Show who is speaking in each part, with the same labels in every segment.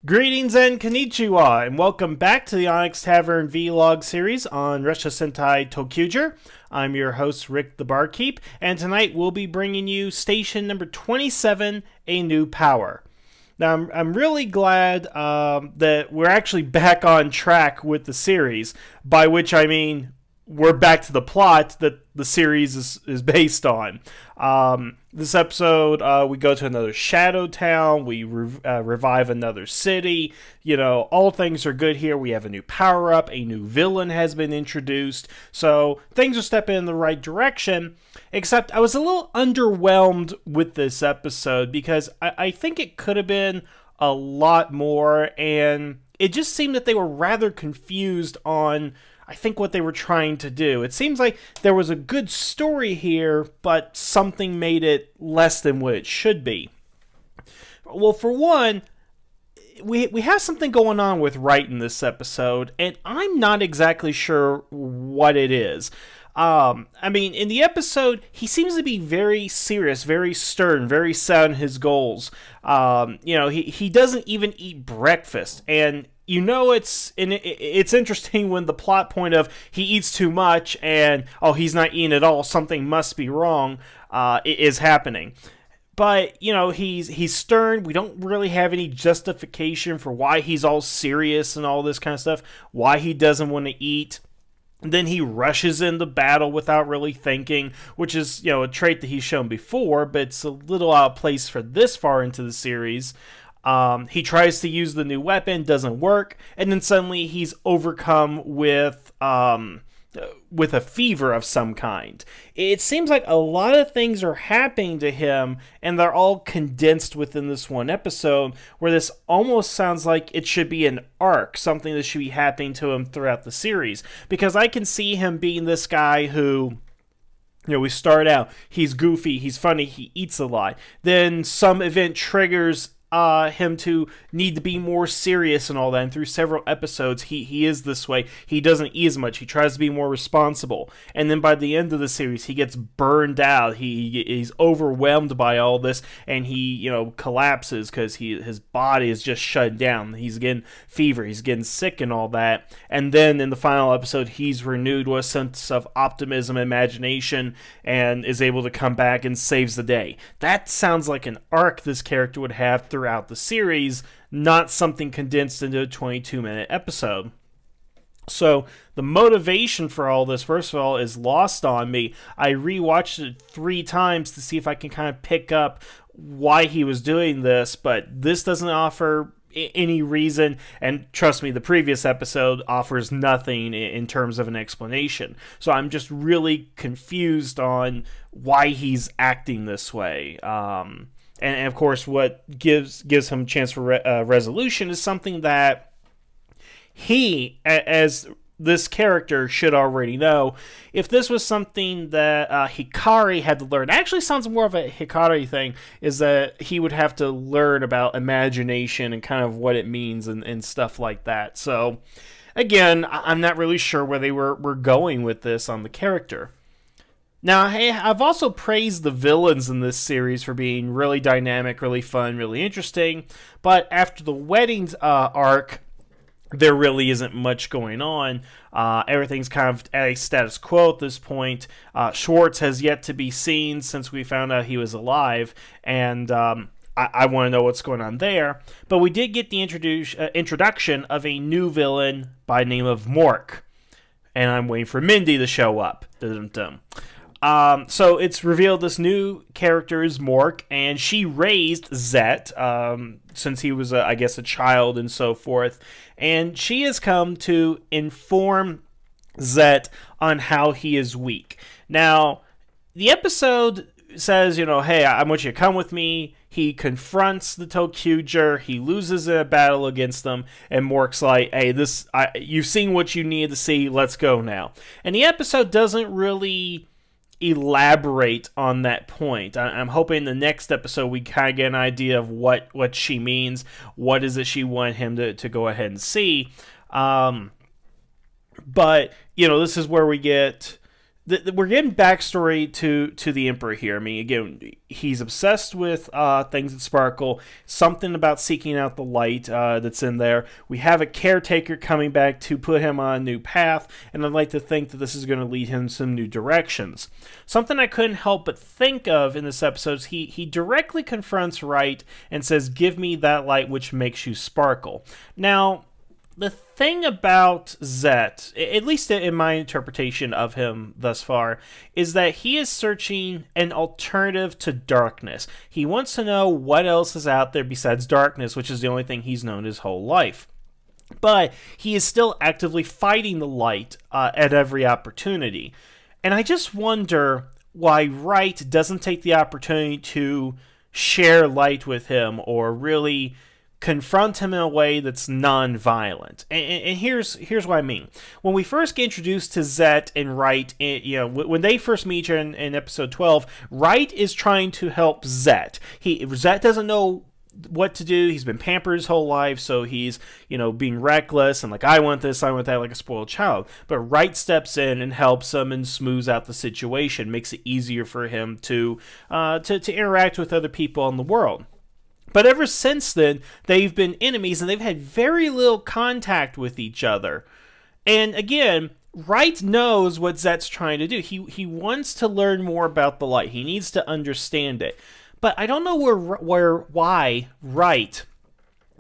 Speaker 1: Greetings and konnichiwa, and welcome back to the Onyx Tavern Vlog series on Ressha Sentai ToQger. I'm your host, Rick the Barkeep, and tonight we'll be bringing you station number 27, A New Power. Now, I'm really glad that we're actually back on track with the series, by which I mean we're back to the plot that the series is based on. This episode, we go to another Shadow Town, we revive another city, you know, all things are good here. We have a new power-up, a new villain has been introduced, so things are stepping in the right direction, except I was a little underwhelmed with this episode, because I think it could have been a lot more, and it just seemed that they were rather confused on I think what they were trying to do. It seems like there was a good story here, but something made it less than what it should be. Well, for one, we have something going on with Wright in this episode, and I'm not exactly sure what it is. I mean, in the episode, he seems to be very serious, very stern, very set on his goals. You know, he doesn't even eat breakfast, and you know it's interesting when the plot point of he eats too much and, oh, he's not eating at all, something must be wrong, is happening. But, you know, he's stern. We don't really have any justification for why he's all serious and all this kind of stuff, why he doesn't want to eat. And then he rushes into battle without really thinking, which is, you know, a trait that he's shown before, but it's a little out of place for this far into the series. He tries to use the new weapon, doesn't work, and then suddenly he's overcome with a fever of some kind. It seems like a lot of things are happening to him, and they're all condensed within this one episode, where this almost sounds like it should be an arc, something that should be happening to him throughout the series. Because I can see him being this guy who, you know, we start out, he's goofy, he's funny, he eats a lot. Then some event triggers him to need to be more serious and all that, and through several episodes he is this way. He doesn't eat as much, he tries to be more responsible, and then by the end of the series he gets burned out, he's overwhelmed by all this, and he, you know, collapses because his body is just shut down. He's getting fever, he's getting sick and all that, and then in the final episode he's renewed with a sense of optimism, imagination, and is able to come back and saves the day. That sounds like an arc this character would have throughout the series, not something condensed into a 22-minute episode. So the motivation for all this, first of all, is lost on me. I rewatched it 3 times to see if I can kind of pick up why he was doing this, but this doesn't offer any reason, and trust me, the previous episode offers nothing in terms of an explanation. So I'm just really confused on why he's acting this way. And of course, what gives him a chance for resolution is something that he, as this character, should already know. If this was something that Hikari had to learn, actually sounds more of a Hikari thing, is that he would have to learn about imagination and kind of what it means and stuff like that. So, again, I'm not really sure where they were going with this on the character. Now, hey, I've also praised the villains in this series for being really dynamic, really fun, really interesting, but after the weddings arc, there really isn't much going on. Everything's kind of at a status quo at this point. Schwartz has yet to be seen since we found out he was alive, and I want to know what's going on there. But we did get the introduction of a new villain by the name of Mork, and I'm waiting for Mindy to show up. Dum-dum-dum. So it's revealed this new character is Mork, and she raised Zet, since he was, I guess, a child and so forth, and she has come to inform Zet on how he is weak. Now, the episode says, you know, hey, I want you to come with me. He confronts the ToQger, he loses a battle against them, and Mork's like, hey, you've seen what you needed to see, let's go now. And the episode doesn't really elaborate on that point. I'm hoping the next episode we kind of get an idea of what she means, what is it she wanted him to go ahead and see. But, you know, this is where we get we're getting backstory to the Emperor here. I mean, again, he's obsessed with things that sparkle, something about seeking out the light that's in there. We have a caretaker coming back to put him on a new path, and I'd like to think that this is going to lead him some new directions. Something I couldn't help but think of in this episode is he directly confronts Wright and says, "Give me that light which makes you sparkle." Now, the thing about Zet, at least in my interpretation of him thus far, is that he is searching an alternative to darkness. He wants to know what else is out there besides darkness, which is the only thing he's known his whole life. But he is still actively fighting the light at every opportunity. And I just wonder why Wright doesn't take the opportunity to share light with him or really confront him in a way that's non-violent. And here's what I mean. When we first get introduced to Zet and Wright, when they first meet here in episode 12, Wright is trying to help Zet. Zet doesn't know what to do. He's been pampered his whole life, so he's, being reckless and like, I want this, I want that, like a spoiled child. But Wright steps in and helps him and smooths out the situation, makes it easier for him to interact with other people in the world. But ever since then, they've been enemies, and they've had very little contact with each other. And again, Wright knows what Zet's trying to do. He wants to learn more about the light. He needs to understand it. But I don't know why Wright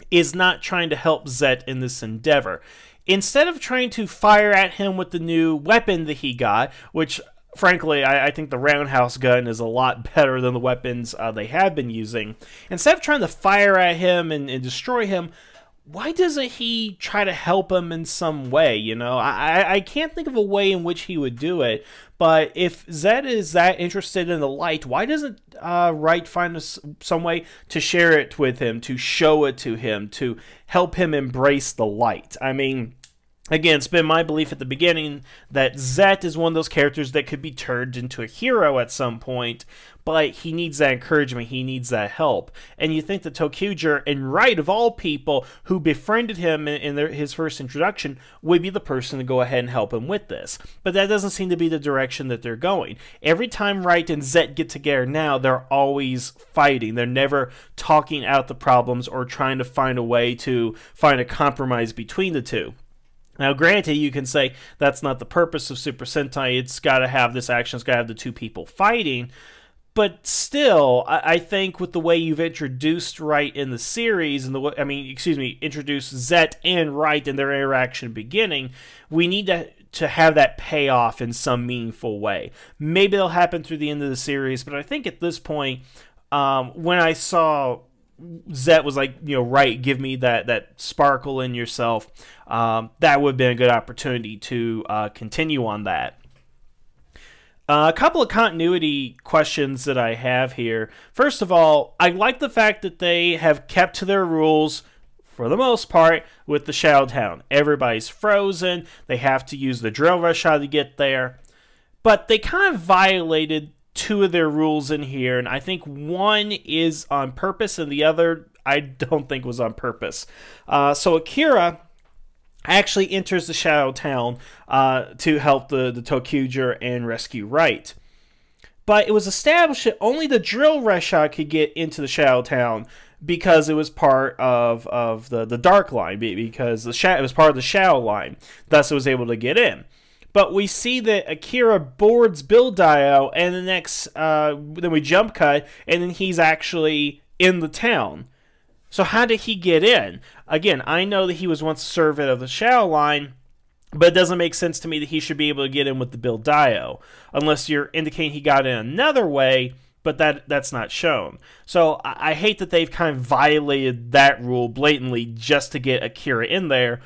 Speaker 1: is not trying to help Zet in this endeavor. Instead of trying to fire at him with the new weapon that he got, which frankly, I think the roundhouse gun is a lot better than the weapons they have been using. Instead of trying to fire at him and destroy him, why doesn't he try to help him in some way, I can't think of a way in which he would do it, but if Zet is that interested in the light, why doesn't Wright find some way to share it with him, to show it to him, to help him embrace the light? I mean, again, it's been my belief at the beginning that Zet is one of those characters that could be turned into a hero at some point, but he needs that encouragement, he needs that help. And you think that ToQger and Wright, of all people, who befriended him in his first introduction, would be the person to go ahead and help him with this. But that doesn't seem to be the direction that they're going. Every time Wright and Zet get together now, they're always fighting. They're never talking out the problems or trying to find a way to find a compromise between the two. Now, granted, you can say that's not the purpose of Super Sentai. It's got to have this action. It's got to have the two people fighting. But still, I think with the way you've introduced Wright in the series, and introduced Zet and Wright in their interaction beginning, we need to have that payoff in some meaningful way. Maybe it'll happen through the end of the series, but I think at this point, when I saw Zet was like, Wright, give me that sparkle in yourself, that would have been a good opportunity to continue on that. A couple of continuity questions that I have here. First of all, I like the fact that they have kept to their rules for the most part with the Shadow Town. Everybody's frozen. They have to use the drill rush to get there. But they kind of violated two of their rules in here, and I think one is on purpose and the other I don't think was on purpose. So Akira actually enters the Shadow Town to help the ToQger and rescue Wright. But it was established that only the drill Resha could get into the Shadow Town because it was part of the Dark Line, because it was part of the Shadow Line. Thus, it was able to get in. But we see that Akira boards Bill Dio, and then we jump cut, and then he's actually in the town. So how did he get in? Again, I know that he was once a servant of the Shadow Line, but it doesn't make sense to me that he should be able to get in with the Bill Dio, unless you're indicating he got in another way, but that's not shown. So I hate that they've kind of violated that rule blatantly just to get Akira in there.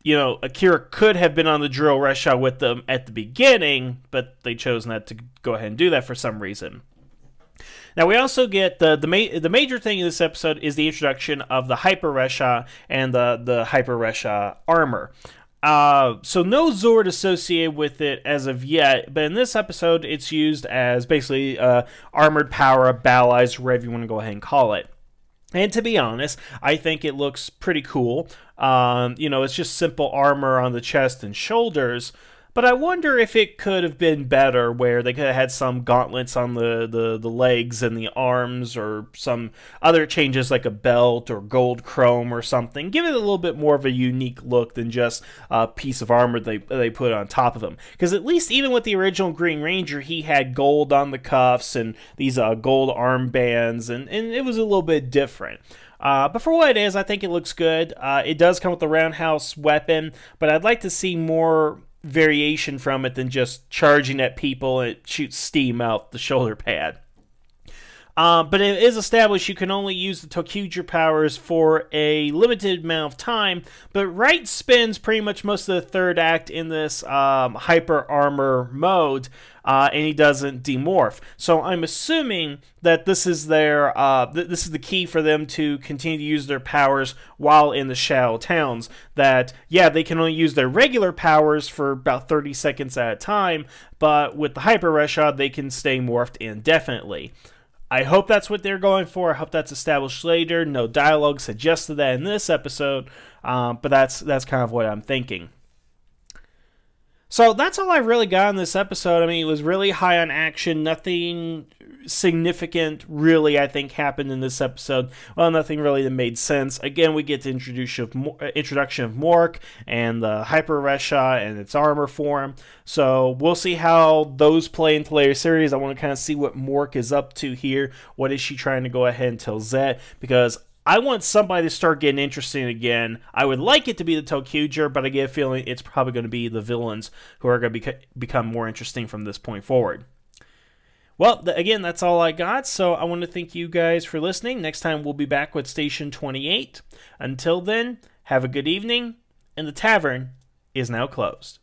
Speaker 1: Akira could have been on the drill Resha with them at the beginning, but they chose not to go ahead and do that for some reason. Now, we also get the major thing in this episode is the introduction of the Hyper Resha and the Hyper Resha armor. So no Zord associated with it as of yet, but in this episode, it's used as basically armored power, battle eyes, whatever you want to go ahead and call it. And to be honest, I think it looks pretty cool. It's just simple armor on the chest and shoulders. but I wonder if it could have been better, where they could have had some gauntlets on the legs and the arms, or some other changes like a belt or gold chrome or something. Give it a little bit more of a unique look than just a piece of armor they put on top of him. Because at least even with the original Green Ranger, he had gold on the cuffs and these gold armbands, and it was a little bit different. But for what it is, I think it looks good. It does come with the roundhouse weapon, but I'd like to see more variation from it than just charging at people and it shoots steam out the shoulder pad. But it is established you can only use the ToQger powers for a limited amount of time, but Wright spends pretty much most of the third act in this hyper armor mode, and he doesn't demorph. So I'm assuming that this is their this is the key for them to continue to use their powers while in the Shadow Towns. That, yeah, they can only use their regular powers for about 30 seconds at a time, but with the Hyper Rush Rod, they can stay morphed indefinitely. I hope that's what they're going for. I hope that's established later. No dialogue suggested that in this episode, but that's kind of what I'm thinking. So that's all I really got in this episode. I mean, it was really high on action. Nothing significant really, I think, happened in this episode. Well, nothing really that made sense. Again, we get the introduction of Mork and the Hyper Resha and its armor form. So we'll see how those play into later series. I want to kind of see what Mork is up to here. What is she trying to go ahead and tell Zet? Because I want somebody to start getting interesting again. I would like it to be the ToQger, but I get a feeling it's probably going to be the villains who are going to become more interesting from this point forward. Well, again, that's all I got, so I want to thank you guys for listening. Next time we'll be back with Station 28. Until then, have a good evening, and the tavern is now closed.